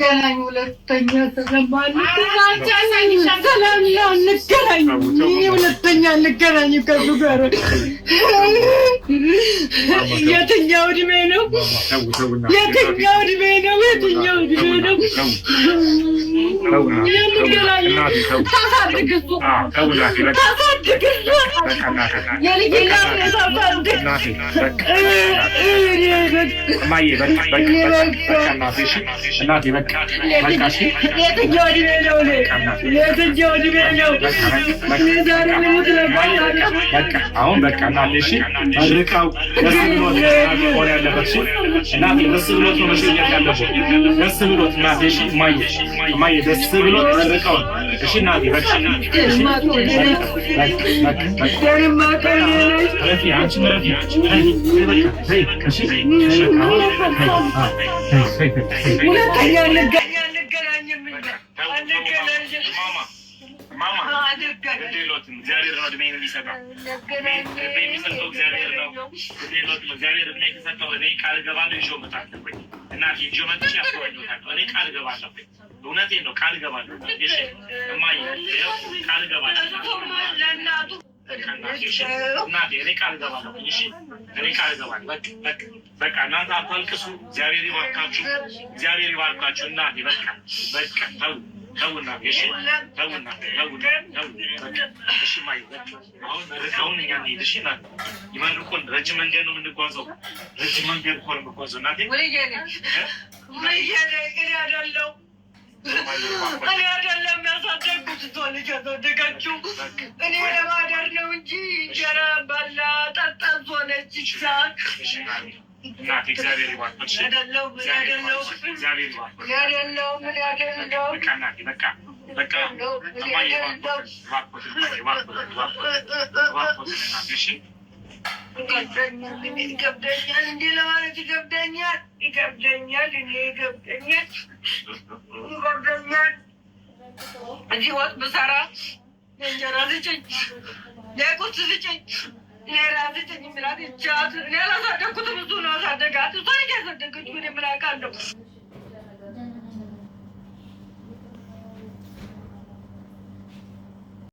ገናኝ ሁለተኛ ተሰማኝ እንገናኝ ሁለተኛ እንገናኝ ከሱ ጋር የትኛው እድሜ ነው? የትኛው እድሜ ነው? የትኛው እድሜ ነው? ታሳድግ እሱ ታሳድግ የትኛው እድሜ ነው? የትኛው እድሜ ነው? ዛሬ ልሙት አሁን በቃ እናቴ እሺ መርቃው ደስ ብሎት ሆነ ያለበት እሺ እናቴ ደስ ብሎት ነው መሸኘት ያለበት ደስ ብሎት እናቴ እሺ ማየ ደስ ብሎት መርቃው እሺ እናቴ በቃ ረፊ አንቺ ረፊ እሺ ማማ ግዴሎትም እግዚአብሔር ነው እድሜን የሚሰጠው የሚሰጠው እግዚአብሔር ነው። ግዴሎትም እግዚአብሔር እድሜ ከሰጠው እኔ ቃል እገባለሁ ይዤው እመጣለሁ። እናቴ ይዤው መጥቼ አስወጣለሁ። እኔ ቃል እገባለሁ። እውነቴን ነው ቃል እገባለሁ። እሺ እማዬ ቃል እገባለሁ። እናቴ እኔ ቃል እገባለሁ። እሺ እኔ ቃል እገባለሁ። በቃ እናንተ አታልቅሱ። እግዚአብሔር ይባርካችሁ። እግዚአብሔር ይባርካችሁ። እናቴ በቃ ተውና እሺ ተውና እሺ ማይ አሁን መርቀውን እኛ እንሂድ እሺ እናቴ ይመርቁን። ረጅም መንገድ ነው የምንጓዘው። ረጅም መንገድ እኮ ነው የምንጓዘው እናቴ እኔ አይደለም ያሳደግኩት እሷ ልጅ ያሳደገችው እኔ ለማደር ነው እንጂ እንጀራ በላ ጠጣ እሷ ነች ይቻል እናቴ እግዚአብሔር ይባርክሽ። በቃ እማዬ ይከብደኛል እንዲህ ለማለት ይከብደኛል። እዚህ ወጥ ብሰራ እንጀራ ስጭኝ፣ ቁርስ ስጭኝ፣ ራሴ የሚላት ይቻት እኔ አላሳደግኩትም። እሱ ነው ያሳደጋት። እሷ ያሳደገችው እኔ ምን አውቃለሁ?